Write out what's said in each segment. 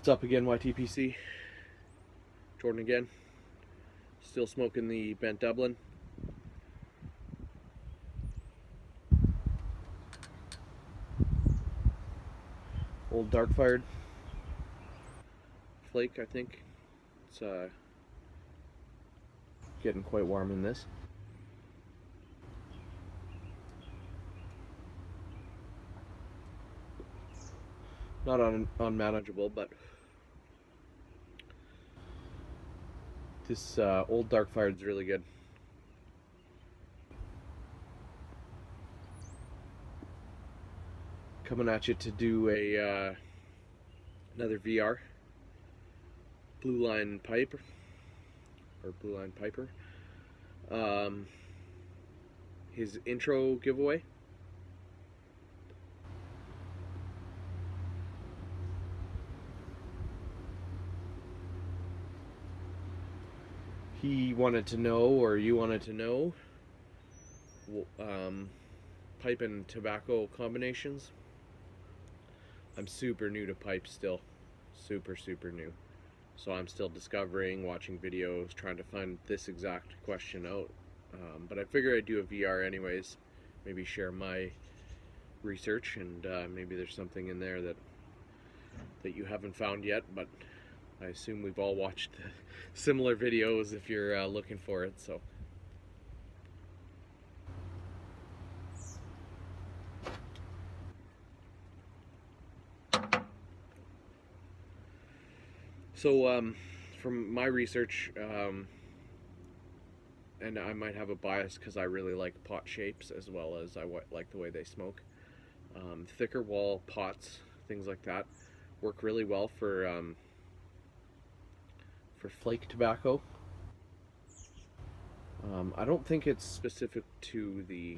What's up again, YTPC? Jordan again. Still smoking the Bent Dublin. Old dark fired flake, I think. It's getting quite warm in this. Not unmanageable, but this old dark fired is really good. Coming at you to do a another VR Blue Line pipe or Blue Line Piper. His intro giveaway. He wanted to know, or you wanted to know, pipe and tobacco combinations. I'm super new to pipe still. Super new. So I'm still discovering, watching videos, trying to find this exact question out. But I figure I'd do a VR anyways. Maybe share my research, and maybe there's something in there that you haven't found yet, but I assume we've all watched similar videos if you're looking for it. So from my research, and I might have a bias because I really like pot shapes as well as I like the way they smoke. Thicker wall pots, things like that, work really well for flake tobacco. I don't think it's specific to the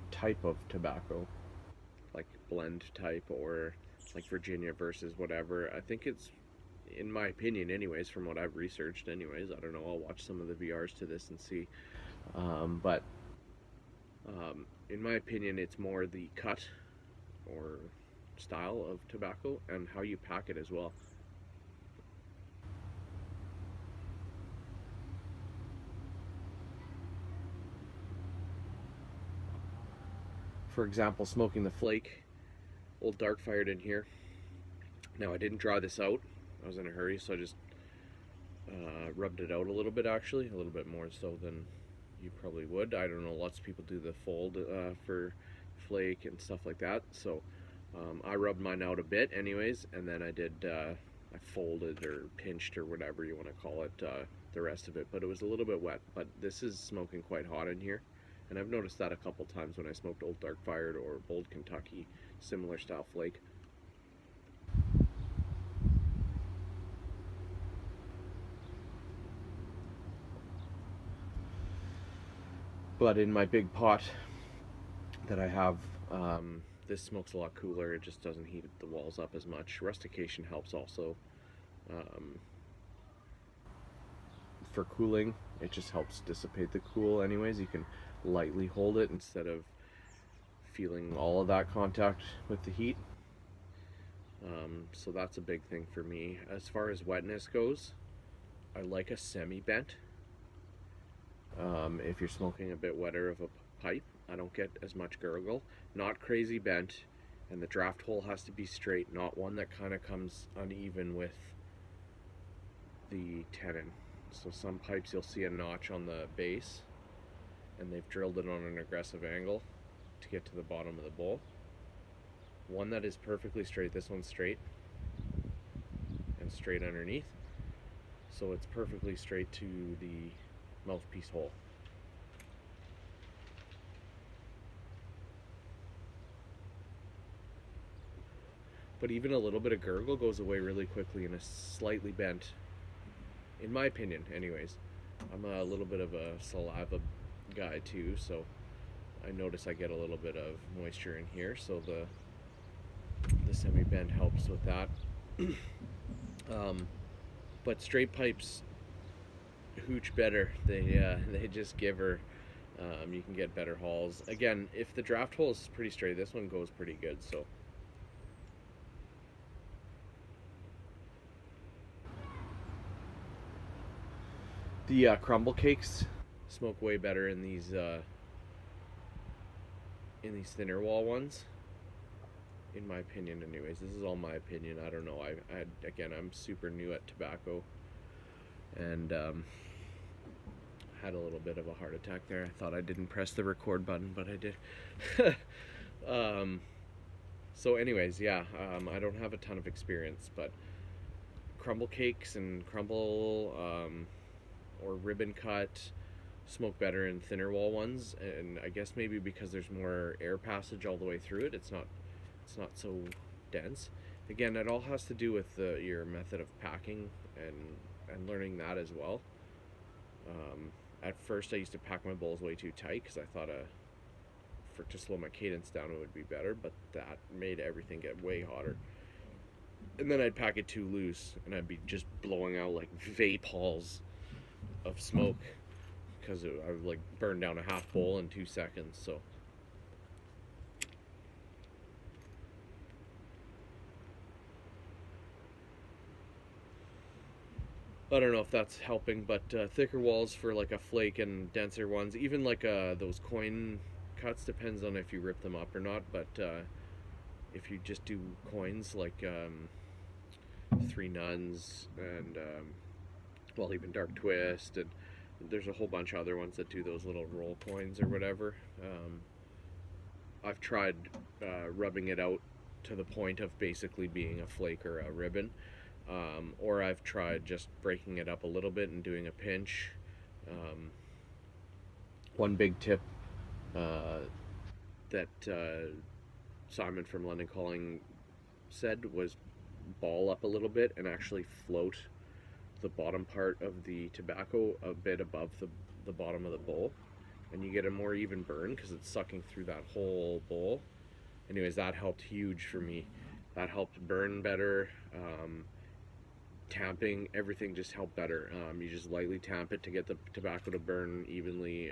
type of tobacco, like blend type or like Virginia versus whatever. I think it's, in my opinion anyways, from what I've researched anyways, I don't know, I'll watch some of the VRs to this and see. But in my opinion, it's more the cut or style of tobacco and how you pack it as well. For example, smoking the flake, old dark fired in here. Now I didn't draw this out. I was in a hurry, so I just rubbed it out a little bit, actually, a little bit more so than you probably would. I don't know, lots of people do the fold for flake and stuff like that, so I rubbed mine out a bit anyways, and then I folded or pinched or whatever you want to call it, the rest of it, but it was a little bit wet. But this is smoking quite hot in here, and I've noticed that a couple times when I smoked Old Dark Fired or Bold Kentucky, similar style flake. But in my big pot that I have, this smokes a lot cooler. It just doesn't heat the walls up as much. Rustication helps also. For cooling, it just helps dissipate the cool anyways. You can lightly hold it instead of feeling all of that contact with the heat. So that's a big thing for me. As far as wetness goes, I like a semi-bent. If you're smoking a bit wetter of a pipe, I don't get as much gurgle. Not crazy bent, and the draft hole has to be straight, not one that kind of comes uneven with the tenon. So some pipes you'll see a notch on the base, and they've drilled it on an aggressive angle to get to the bottom of the bowl. One that is perfectly straight, this one's straight and straight underneath, so it's perfectly straight to the mouthpiece hole. But even a little bit of gurgle goes away really quickly in a slightly bent, in my opinion anyways. I'm a little bit of a saliva guy too, so I notice I get a little bit of moisture in here, so the semi-bend helps with that. But straight pipes hooch better. They just give her. You can get better hauls. Again, if the draft hole is pretty straight, this one goes pretty good. So The crumble cakes smoke way better in these thinner wall ones, in my opinion. Anyways, this is all my opinion. I don't know. Again, I'm super new at tobacco, and had a little bit of a heart attack there. I thought I didn't press the record button, but I did. So anyways, yeah, I don't have a ton of experience, but crumble cakes and crumble or ribbon cut smoke better in thinner wall ones, and I guess maybe because there's more air passage all the way through it, it's not so dense. Again, it all has to do with your method of packing and learning that as well. At first, I used to pack my bowls way too tight because I thought to slow my cadence down it would be better, but that made everything get way hotter. And then I'd pack it too loose, and I'd be just blowing out like vape halls of smoke because I would like burn down a half bowl in 2 seconds. So I don't know if that's helping, but thicker walls for like a flake and denser ones, even like those coin cuts, depends on if you rip them up or not. But if you just do coins like Three Nuns and well, even Dark Twist, and there's a whole bunch of other ones that do those little roll coins or whatever. I've tried rubbing it out to the point of basically being a flake or a ribbon, or I've tried just breaking it up a little bit and doing a pinch. One big tip that Simon from London Calling said was ball up a little bit and actually float the bottom part of the tobacco a bit above the bottom of the bowl, and you get a more even burn because it's sucking through that whole bowl. Anyways, that helped huge for me. That helped burn better. Tamping, everything just helped better. You just lightly tamp it to get the tobacco to burn evenly.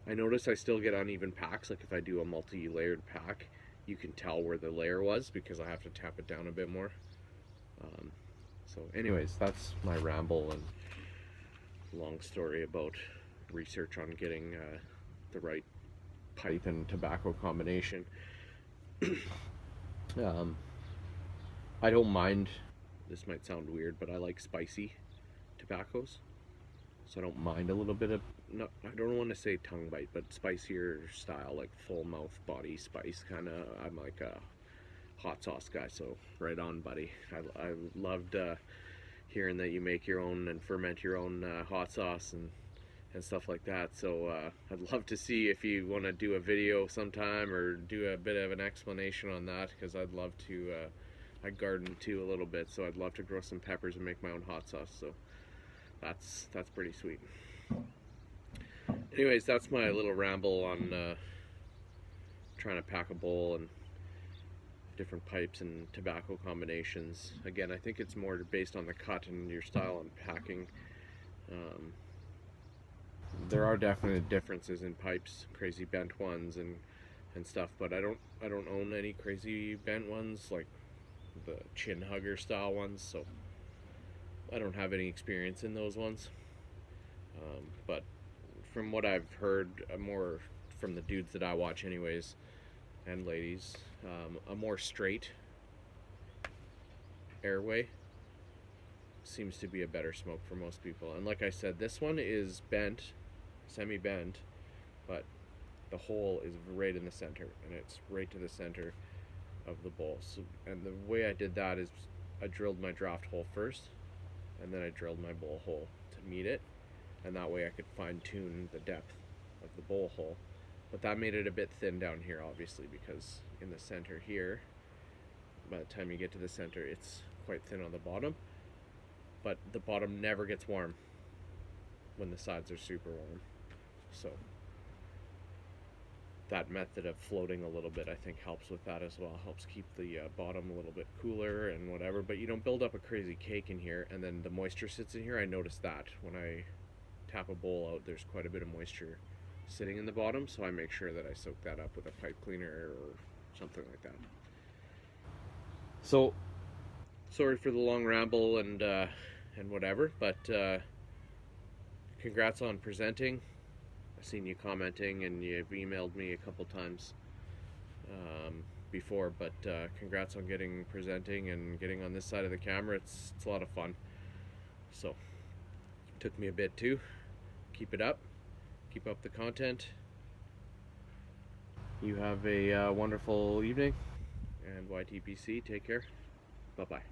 I notice I still get uneven packs. Like if I do a multi-layered pack, you can tell where the layer was because I have to tap it down a bit more. So anyways, that's my ramble and long story about research on getting the right pipe and tobacco combination. I don't mind, this might sound weird, but I like spicy tobaccos. So I don't mind a little bit of, no, I don't want to say tongue bite, but spicier style, like full mouth body spice kind of. I'm like a hot sauce guy, so right on, buddy. I loved hearing that you make your own and ferment your own hot sauce and stuff like that. So I'd love to see if you want to do a video sometime or do a bit of an explanation on that, because I'd love to. I garden too a little bit, so I'd love to grow some peppers and make my own hot sauce. So that's pretty sweet. Anyways, that's my little ramble on trying to pack a bowl and different pipes and tobacco combinations. Again, I think it's more based on the cut and your style and packing. There are definite differences in pipes, crazy bent ones and stuff, but I don't own any crazy bent ones like the chin hugger style ones, so I don't have any experience in those ones. But from what I've heard, more from the dudes that I watch anyways, and ladies, a more straight airway seems to be a better smoke for most people. And like I said, this one is bent, semi-bent, but the hole is right in the center, and it's right to the center of the bowl. So, and the way I did that is I drilled my draft hole first, and then I drilled my bowl hole to meet it, and that way I could fine tune the depth of the bowl hole. But that made it a bit thin down here, obviously, because in the center here, by the time you get to the center, it's quite thin on the bottom, but the bottom never gets warm when the sides are super warm. So that method of floating a little bit, I think, helps with that as well. Helps keep the bottom a little bit cooler and whatever, but you don't build up a crazy cake in here, and then the moisture sits in here. I noticed that when I tap a bowl out, there's quite a bit of moisture sitting in the bottom, so I make sure that I soak that up with a pipe cleaner or something like that. So sorry for the long ramble and whatever, but congrats on presenting. I've seen you commenting and you've emailed me a couple times before, but congrats on getting presenting and getting on this side of the camera. It's a lot of fun. So it took me a bit too. Keep it up. Keep up the content. You have a wonderful evening, and YTPC, take care. Bye-bye.